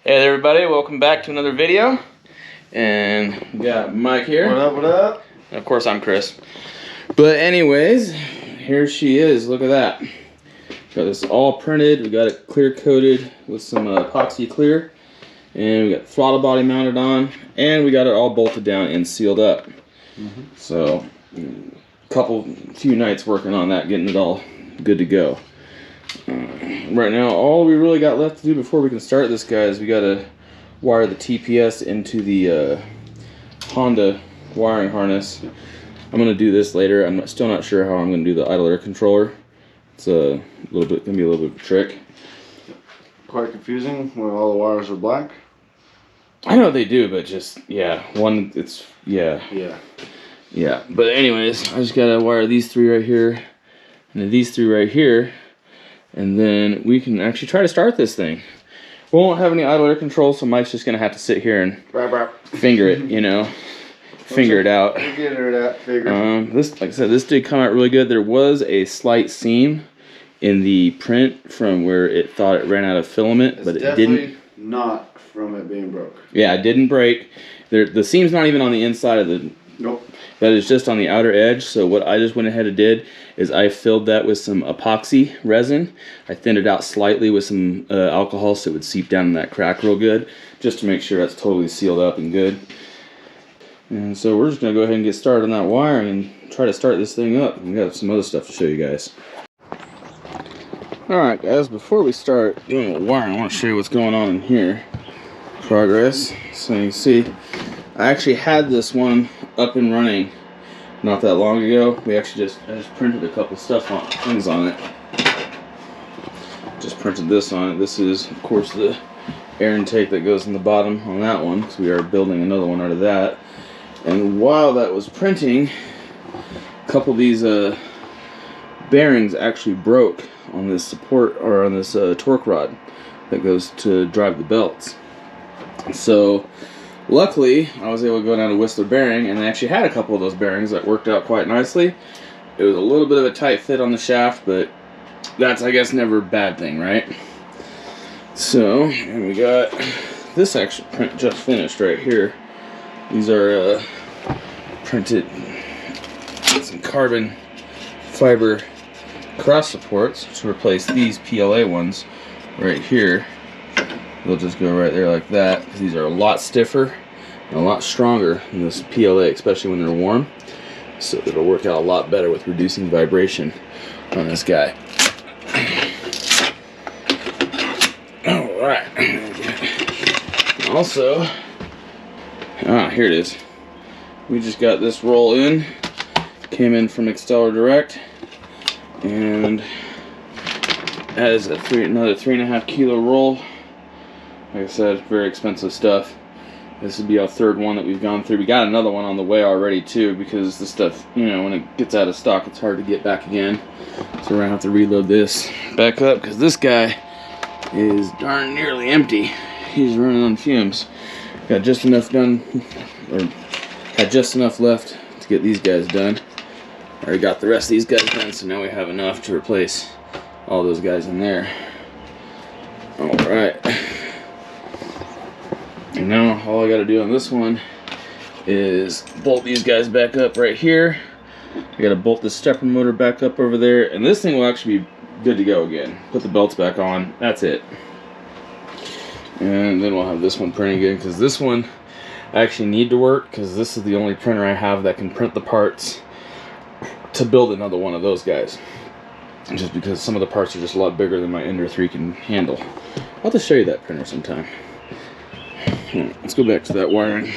Hey there everybody, welcome back to another video. And we got Mike here. What up, what up? And of course I'm Chris. But anyways, here she is, look at that. Got this all printed, we got it clear coated with some epoxy clear. And we got the throttle body mounted on. And we got it all bolted down and sealed up. So, few nights working on that, getting it all good to go. Right now, all we really got left to do before we can start this, guys, we gotta wire the TPS into the Honda wiring harness. I'm gonna do this later. I'm still not sure how I'm gonna do the idle air controller. It's gonna be a little bit of a trick. Quite confusing when all the wires are black. I know they do, but just yeah. But anyways, I just gotta wire these three right here, and then these three right here. And then we can actually try to start this thing. We won't have any idle air control, so Mike's just gonna have to sit here and finger it, you know, finger it out. Get it out, figure. This, like I said, this did come out really good. There was a slight seam in the print from where it thought it ran out of filament, but it didn't. Not from it being broke. Yeah, it didn't break. The seam's not even on the inside of the. Nope. That is just on the outer edge. So what I just went ahead and did is I filled that with some epoxy resin. I thinned it out slightly with some alcohol so it would seep down in that crack real good, just to make sure that's totally sealed up and good. And so we're just gonna go ahead and get started on that wiring and try to start this thing up. We got some other stuff to show you guys. Alright guys, before we start doing the wiring, I want to show you what's going on in here. Progress. So you can see, I actually had this one up and running not that long ago. I just printed a couple things on it. Just printed this on it. This is, of course, the air intake that goes in the bottom on that one, because we are building another one out of that. And while that was printing, a couple of these bearings actually broke on this support, or on this torque rod that goes to drive the belts. So luckily, I was able to go down to Whistler Bearing, and they actually had a couple of those bearings that worked out quite nicely. It was a little bit of a tight fit on the shaft, but that's, I guess, never a bad thing, right? So, and we got this actual print just finished right here. These are printed some carbon fiber cross supports to replace these PLA ones right here. They'll just go right there like that, because these are a lot stiffer and a lot stronger than this PLA, especially when they're warm. So it'll work out a lot better with reducing vibration on this guy. Alright. Also, here it is. We just got this roll in. Came in from Exteller Direct. And that is another 3.5 kilo roll. Like I said, very expensive stuff. This would be our third one that we've gone through. We got another one on the way already too, because the stuff, you know, when it gets out of stock, it's hard to get back again. So we're gonna have to reload this back up, because this guy is darn nearly empty. He's running on fumes. Got just enough done, or had just enough left to get these guys done. Already got the rest of these guys done, so now we have enough to replace all those guys in there. Alright. And now all I gotta do on this one is bolt these guys back up right here. I gotta bolt the stepper motor back up over there, and this thing will actually be good to go again. Put the belts back on, that's it. And then we'll have this one printing again, because this one I actually need to work, because this is the only printer I have that can print the parts to build another one of those guys. Just because some of the parts are just a lot bigger than my Ender 3 can handle. I'll have to show you that printer sometime. Let's go back to that wiring.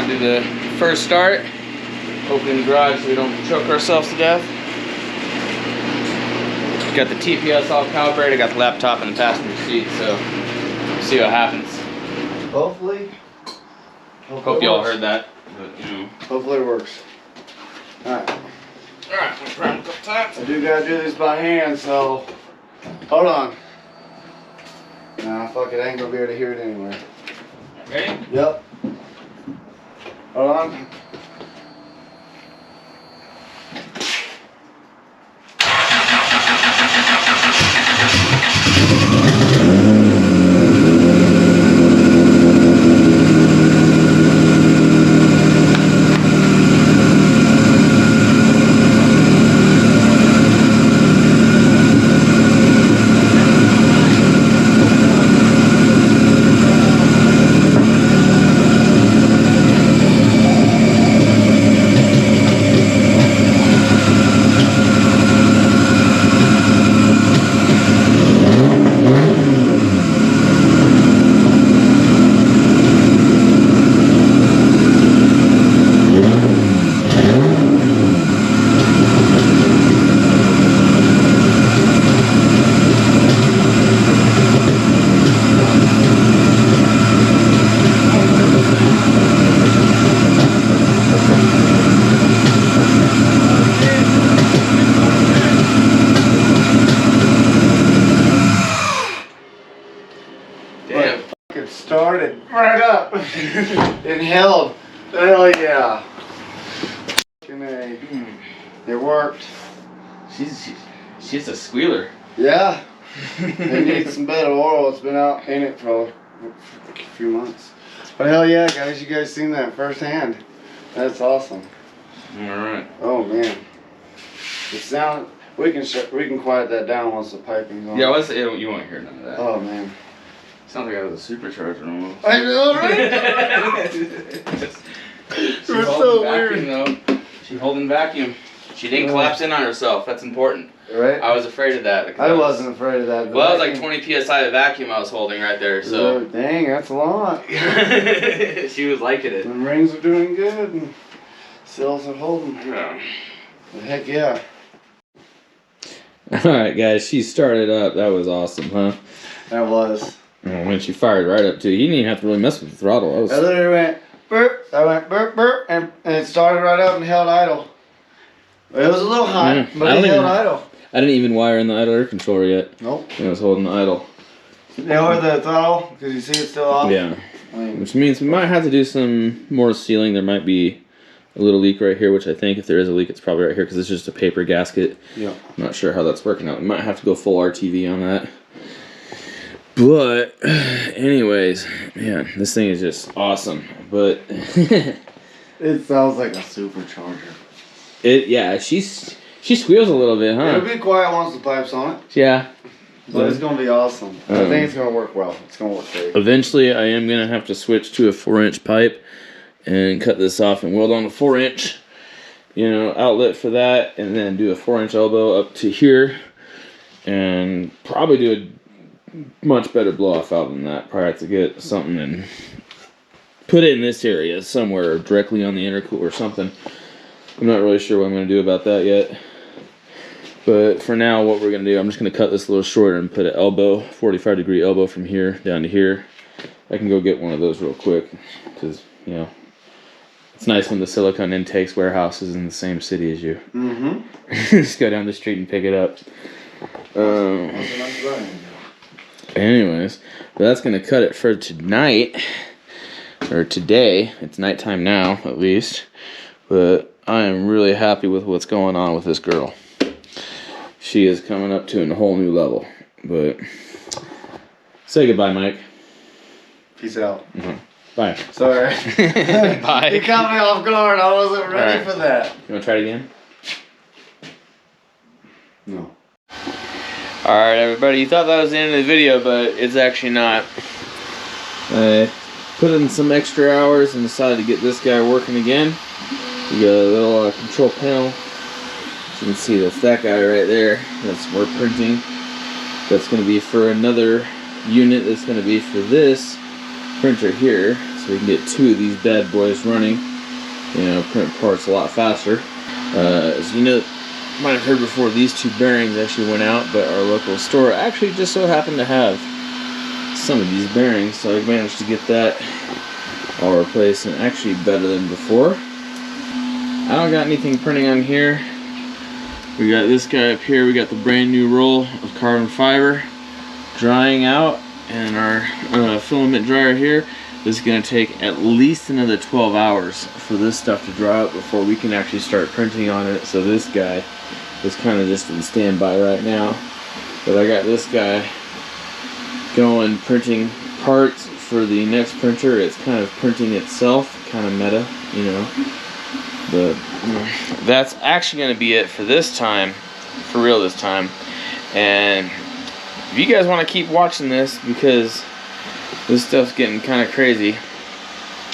gonna do the first start. Open the garage so we don't choke ourselves to death. Got the TPS all calibrated. Got the laptop in the passenger seat, so see what happens. Hopefully Hope y'all heard that, but you know. Hopefully it works. Alright. Alright, we'll try it a couple times. I do gotta do this by hand, so hold on. Nah, fuck it, I ain't gonna be able to hear it anyway. Ready? Yep. Hold on. It started right up and held. Hell yeah. It worked. She's a squealer. Yeah. It needs some better oil. It's been out in it for a few months. But hell yeah, guys, you guys seen that firsthand. That's awesome. Alright. Oh man. The sound, we can quiet that down once the piping's on. Yeah, you won't hear none of that. Oh man. Sounds like I was a supercharger almost. I know, right? She's It was holding so vacuum weird. though. She's holding vacuum. She didn't collapse in on herself. That's important. Right? I was afraid of that. I wasn't afraid of that. Well, it was like 20 psi of vacuum I was holding right there. So. Dang, that's a lot. She was liking it. The rings are doing good and cells are holding. Yeah. But heck yeah. Alright guys, she started up. That was awesome, huh? That was. Oh man, she fired right up too. You didn't even have to really mess with the throttle. I literally went burp, I went burp, burp, and it started right up and held idle. It was a little hot, but it held idle. I didn't even wire in the idle air controller yet. Nope. I was holding the idle. Lower the throttle, because you see it's still off. Yeah. I mean, Which means we might have to do some more sealing. There might be a little leak right here, which I think if there is a leak, it's probably right here because it's just a paper gasket. yeah. I'm not sure how that's working out. We might have to go full RTV on that. But, anyways, man, this thing is just awesome. But It sounds like a supercharger. yeah, she squeals a little bit, huh? It'll be quiet once the pipe's on it. Yeah. But it's going to be awesome. I think it's going to work well. It's going to work great. Eventually, I am going to have to switch to a 4-inch pipe and cut this off and weld on a 4-inch, outlet for that, and then do a 4-inch elbow up to here, and probably do a much better blow off valve than that. Probably have to get something and put it in this area somewhere, directly on the intercooler or something. I'm not really sure what I'm going to do about that yet. But for now, what we're going to do, I'm just going to cut this a little shorter and put an elbow, 45-degree elbow from here down to here. I can go get one of those real quick because, it's nice when the silicone intakes warehouse is in the same city as you. Mm-hmm. Just go down the street and pick it up. Anyways, but that's going to cut it for tonight. Or today. It's nighttime now, at least. But I am really happy with what's going on with this girl. She is coming up to a whole new level. But say goodbye, Mike. Peace out. Mm-hmm. Bye. Sorry. Bye. You caught me off guard. I wasn't ready for that. You want to try it again? No. Alright, everybody. You thought that was the end of the video, but it's actually not. I put in some extra hours and decided to get this guy working again. We got a little control panel. As you can see, that's that guy right there. That's we're printing. That's going to be for another unit. That's going to be for this printer here. so we can get 2 of these bad boys running. You know, print parts a lot faster. As you know, you might have heard before, these 2 bearings actually went out, but our local store actually just so happened to have some of these bearings, so I managed to get that all replaced and actually better than before. I don't got anything printing on here. We got this guy up here. We got the brand new roll of carbon fiber drying out, and our filament dryer here. This is going to take at least another 12 hours for this stuff to dry out before we can actually start printing on it. So this guy is kind of just in standby right now. But I got this guy going, printing parts for the next printer. It's kind of printing itself, kind of meta, you know. But that's actually going to be it for this time, for real this time. And if you guys want to keep watching this, because this stuff's getting kind of crazy,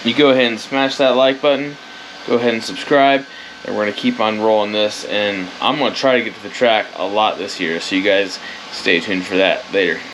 you go ahead and smash that like button, go ahead and subscribe, and we're going to keep on rolling this. And I'm going to try to get to the track a lot this year, so you guys stay tuned for that later.